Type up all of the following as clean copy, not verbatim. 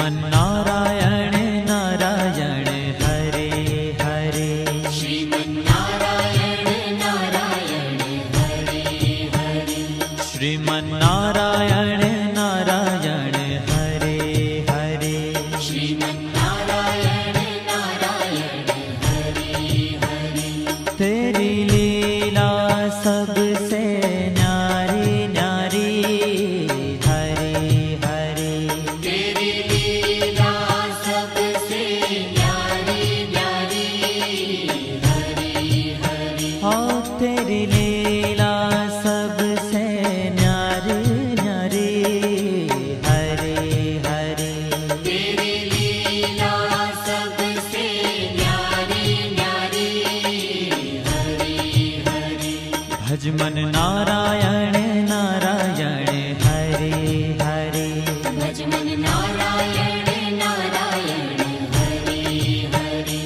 श्रीमन्नारायण नारायण हरे हरे। श्रीमन्नारायण नारायण हरे हरे। श्रीमन्नारायण नारायण हरे हरे। श्रीमन्नारायण नारायण हरे हरे। तेरी लीला सबसे न्यारी न्यारी हरे हरे। तेरी लीला सबसे न्यारी न्यारी हरे हरे। हाँ तेरी लीला सबसे न्यारी न्यारी हरे हरे। तेरी लीला सबसे न्यारी न्यारी हरे हरे। भज मन नारायण नारायण हरे हरे। भज मन नारायण नारायण हरे हरे।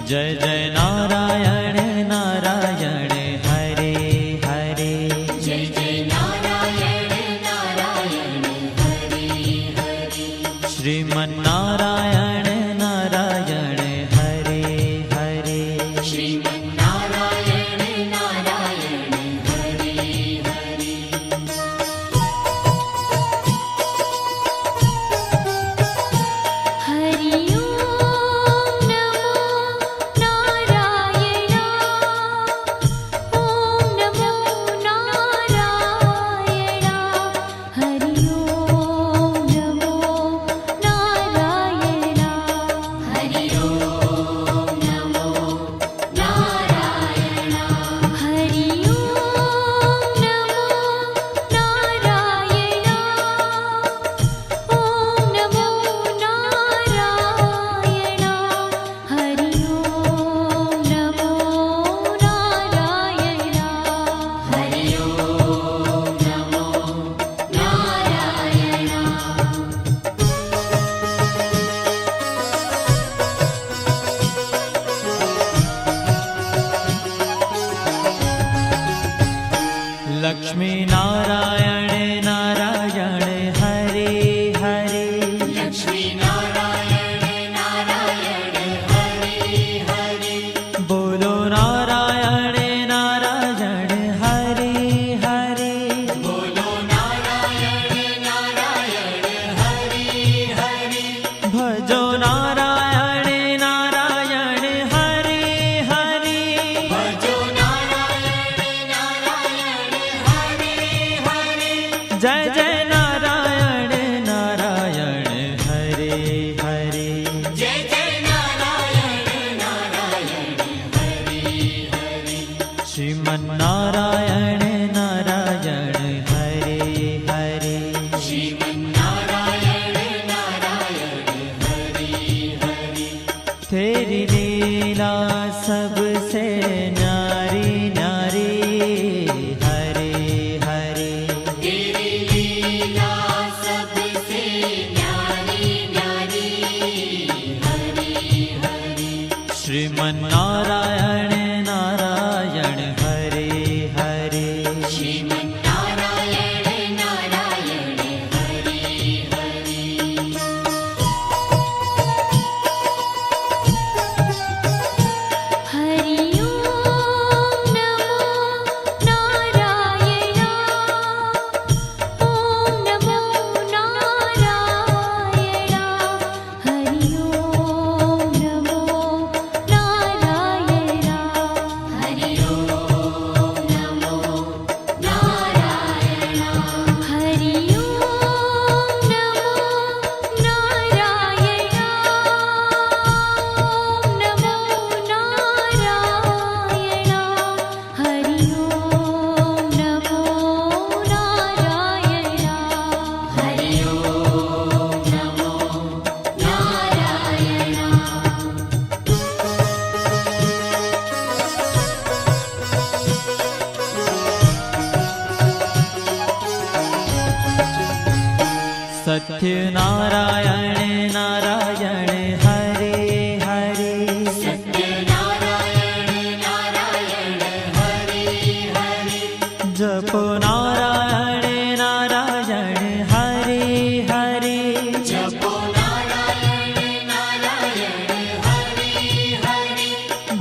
जय जय नारायण नारायण हरे हरे। जय जय नारायण नारायण हरे हरे। श्रीमन्नारायण नारायण हरे हरे। श्रीमन्नारायण नारायण हरे हरे। हरि ओम नमो नारायण। ओम नमो नारायण। हरि ओम नमो नारायण। हरि ओम नमो नारायण। हरि ओम नमो नारायण। ओम नमो नारायण। हरि ओम नमो नारायण। हरि ओम नमो नारायण। लक्ष्मी नारायण नारायण हरे हरे। लक्ष्मी नारायण नारायण हरे हरे। बोलो नारायण नारायण हरे हरे। बोलो नारायण नारायण हरे हरे। भजो नारायण नारायण हरे हरे। भजो नारायण नारायण हरे हरे। जय जय नारायण नारायण हरे हरे। जय जय नारायण नारायण हरे हरे। श्रीमन्नारायण नारायण हरे हरे। श्रीमन्नारायण नारायण हरे हरे। तेरी लीला सबसे न्यारी न्यारी हरे हरे। तेरी लीला सबसे न्यारी न्यारी हरे हरे। श्रीमन्नारायण नारायण हरे हरे। श्रीमन्नारायण नारायण हरे हरे। हरि ओम नमो नारायण। ओम नमो नारायण। हरि ओम नमो नारायण।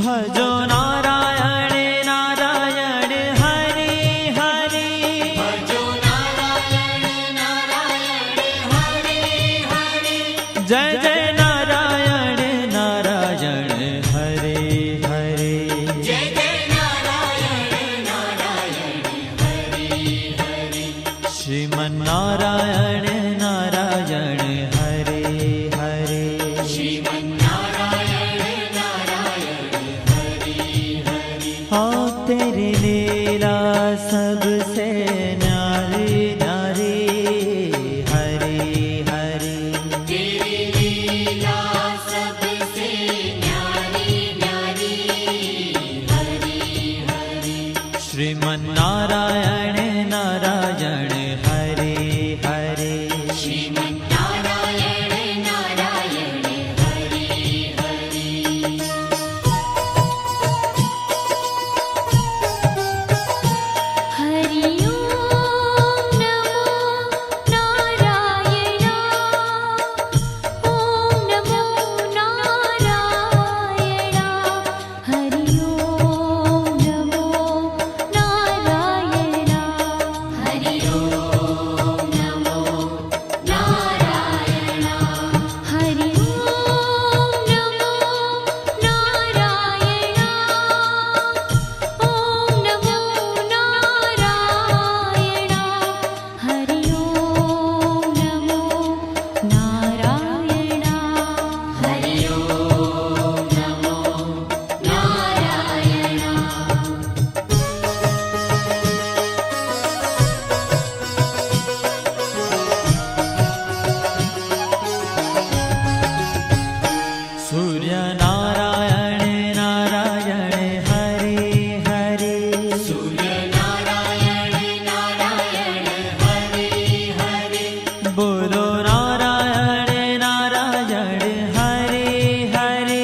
भजो नारायण नारायण हरे हरे भजो नारायण नारायण हरे हरे जय जय नारायण नारायण हरे हरे जय जय नारायण नारायण हरे हरे श्रीमन्नारायण नारायण हरे हरे श्रीमन्नारायण नारायण हरे हरे हाँ तेरी लीला सबसे न्यारी न्यारी हरे हरे तेरी लीला सबसे न्यारी न्यारी हरे हरे श्रीमन्नारायण नारायण हरे हरे श्रीमन्नारायण नारायण हरे हरे हरि ओम नमो नारायण ओम नमो नारायण हरि ओम नमो नारायण हरि ओम नमो नारायण हरि ओम नमो नारायण ओम नमो नारायण हरि ओम नमो नारायण हरि ओम नमो नारायण सूर्य नारायण नारायण हरे हरे सूर्य नारायण नारायण हरे हरे बोलो नारायण नारायण हरे हरे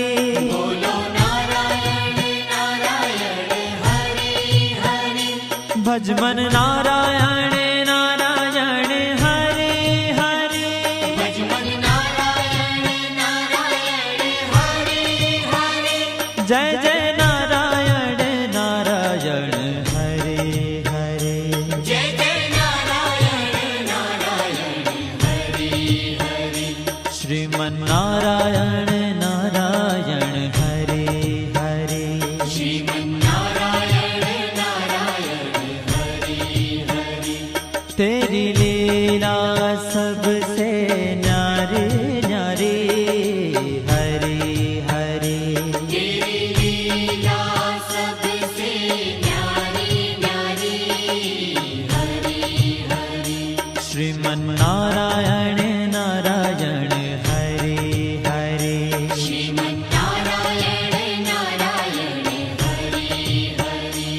बोलो नारायण नारायण हरे हरे भजमन नारायण नारायण हरे हरे भजमन नारायण नारायण हरे हरे जय जय नारायण नारायण हरे हरे जय जय नारायण नारायण हरे हरे श्रीमन्नारायण नारायण हरे हरे श्रीमन्नारायण नारायण हरे हरे तेरी लीला सबसे न्यारी न्यारी हरे हरे तेरी लीला सबसे न्यारी न्यारी हरे हरे श्रीमन्नारायण नारायण हरे हरे श्रीमन्नारायण नारायण हरे हरे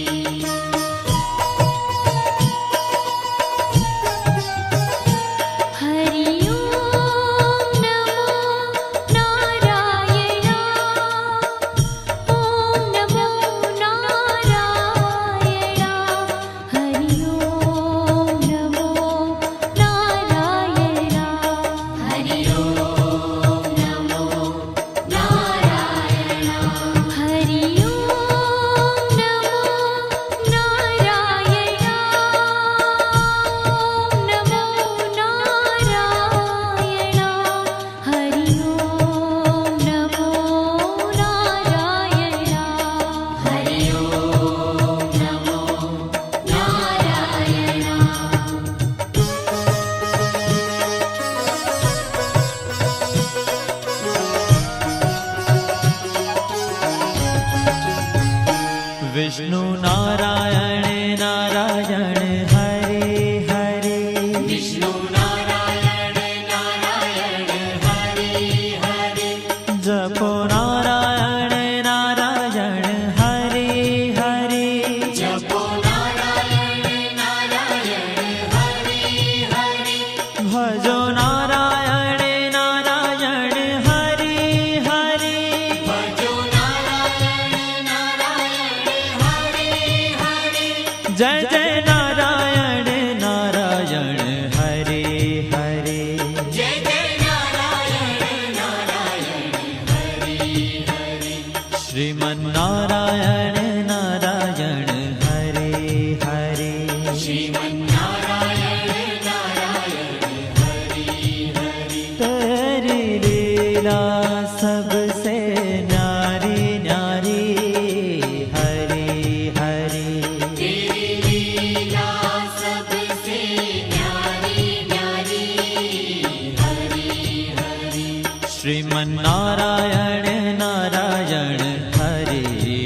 हरि ओम नमो नारायण ओम नमो नारायण हरि ओम नमो नारायण हरि ओम नमो नारायण हरि ओम नमो नारायण ओम नमो नारायण हरि ओम नमो नारायण हरि ओम नमो नारायण विष्णु नारायण नारायण हरे हरे विष्णु नारायण नारायण हरे हरे जपो नारायण नारायण हरे हरे जपो नारायण नारायण हरे हरे भजो नारायण नारायण हरे हरे भजो नारायण नारायण हरे हरे जय जय नारायण नारायण हरे हरे जय जय नारायण नारायण हरे हरे श्रीमन्नारायण नारायण हरे हरे श्रीमन्नारायण नारायण हरि हरि तेरी लीला सबसे न्यारी न्यारी हरे हरे तेरी लीला सबसे न्यारी न्यारी हरि हरि श्रीमन्नारायण नारायण हरे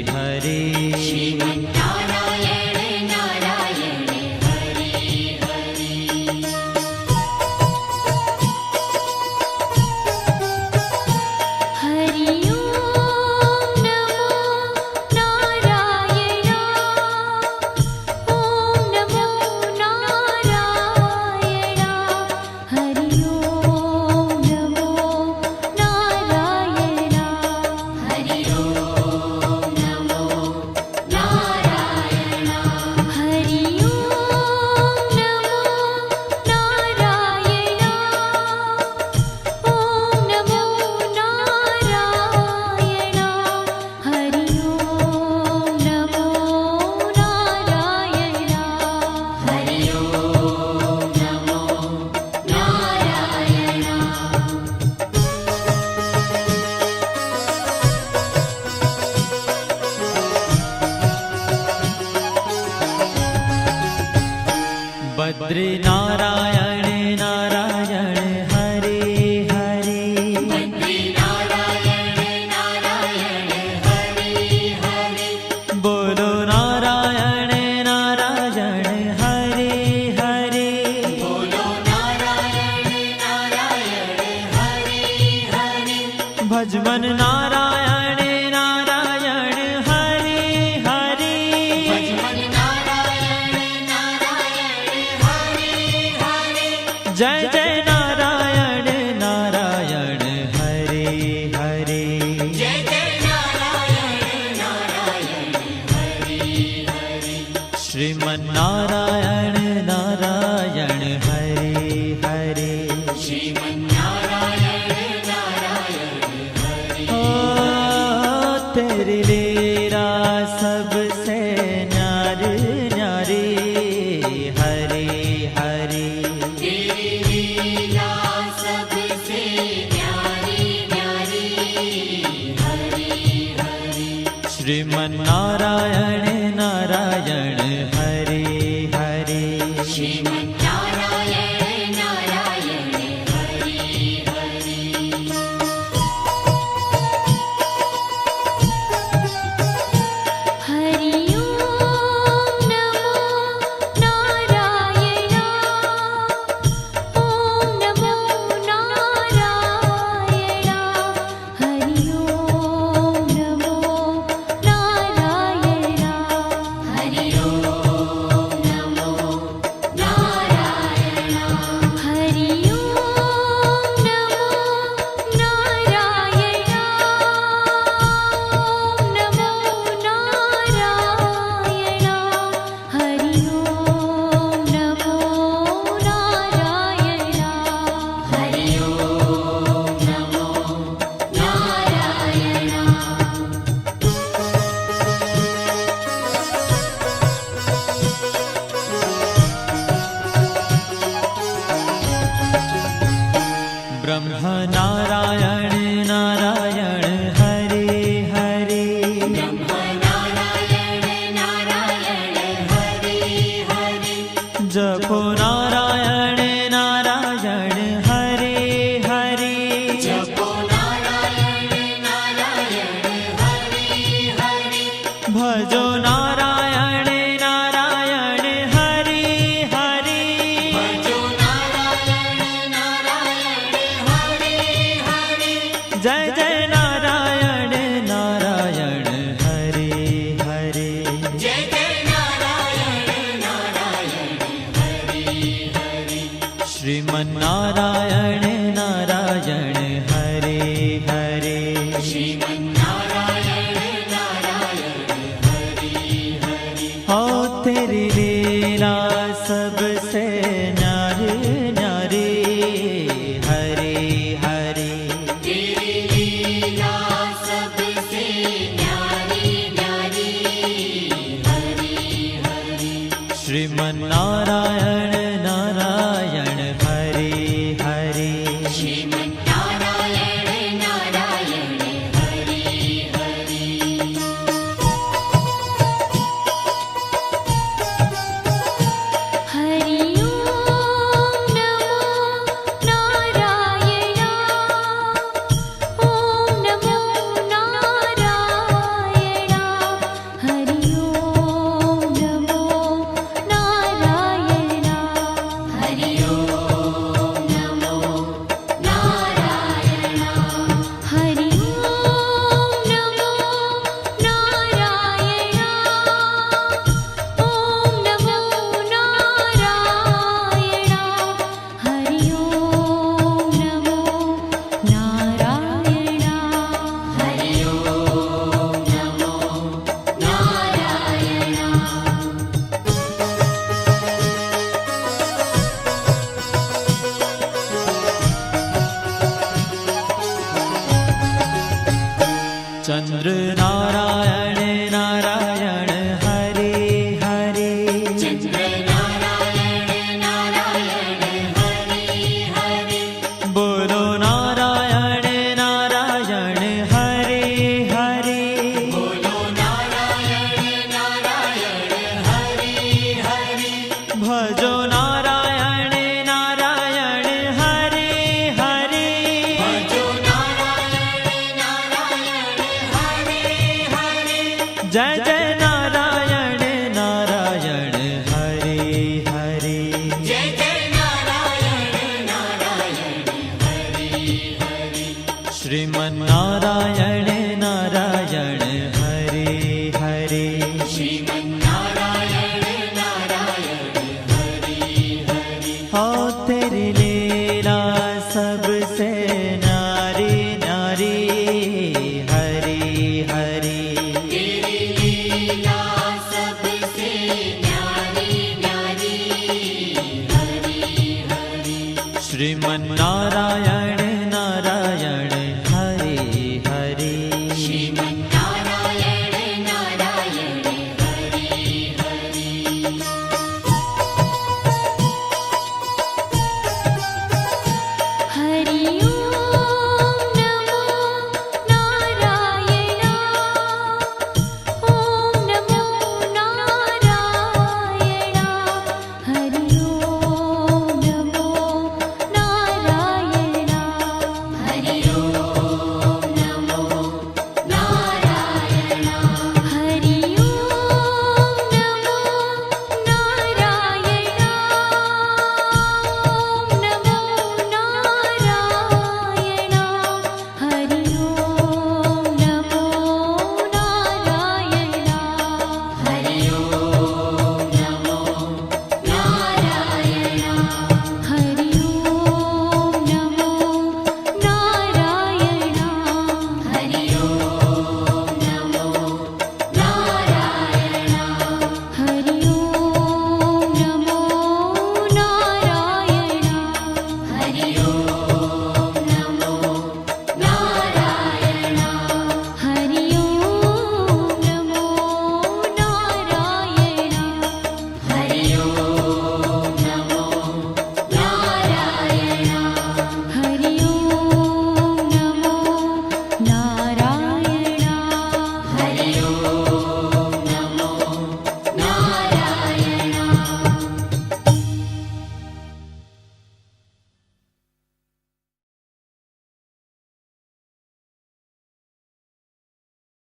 हरे श्रीमन्नारायण नारायण हरि हरि हरि ओम नमो नारायण ओम नमो नारायण हरि ओम नमो नारायण हरि ओम नमो नारायण हरि ओम नमो नारायण ओम नमो नारायण हरि ओम नमो नारायण हरि ओम नमो नारायण बद्री नारायण नारायण हरे हरे बद्री नारायण नारायण हरि हरि बोलो नारायण नारायण हरे हरे बोलो नारायण नारायण हरि हरि भजमन नारायण नारायण हरे हरे भजमन नारायण नारायण हरि हरि जय जय नारायण नारायण हरे हरे जय जय नारायण नारायण हरि हरि श्रीमन्नारायण नारायण हरे हरे श्रीमन्नारायण नारायण हरि ओ तेरी लीला सबसे न्यारी न्यारी हरे हरे तेरी लीला सबसे न्यारी न्यारी हरि हरि श्रीमन्नारायण नारायण हरे हरे श्रीमन्नारायण नारायण हरि हरि हरि ओम नमो नारायण ओम नमो नारायण हरि ओम नमो नारायण हरि ओम नमो नारायण हरि ओम नमो नारायण ओम नमो नारायण हरि ओम नमो नारायण हरि ओम नमो नारायण ब्रह्म नारायण नारायण हरे हरे ब्रह्म नारायण नारायण हरि हरि जपो नारायण नारायण हरे हरे जपो नारायण नारायण हरि हरि भजो नारायण नारायण हरे हरे भजो नारायण नारायण हरि हरि जय जय नारायण नारायण हरे हरे जय जय नारायण नारायण हरि हरि श्रीमन्नारायण नारायण हरे हरे श्रीमन्नारायण नारायण हरि श्रीमन्नारायण नारायण हरे हरे श्रीमन्नारायण नारायण हरि हरि हरि ओम नमो नारायण ओम नमो नारायण हरि ओम नमो नारायण हरि ओम नमो नारायण हरि ओम नमो नारायण ओम नमो नारायण हरि ओम नमो नारायण हरि ओम नमो नारायण चंद्र नारायण नारायण हरे हरे चंद्र नारायण नारायण हरि हरि बोलो नारायण नारायण हरे हरे बोलो नारायण नारायण हरि हरि भजो नारायण नारायण हरे हरे भजो नारायण नारायण हरि हरि जय जय नारायण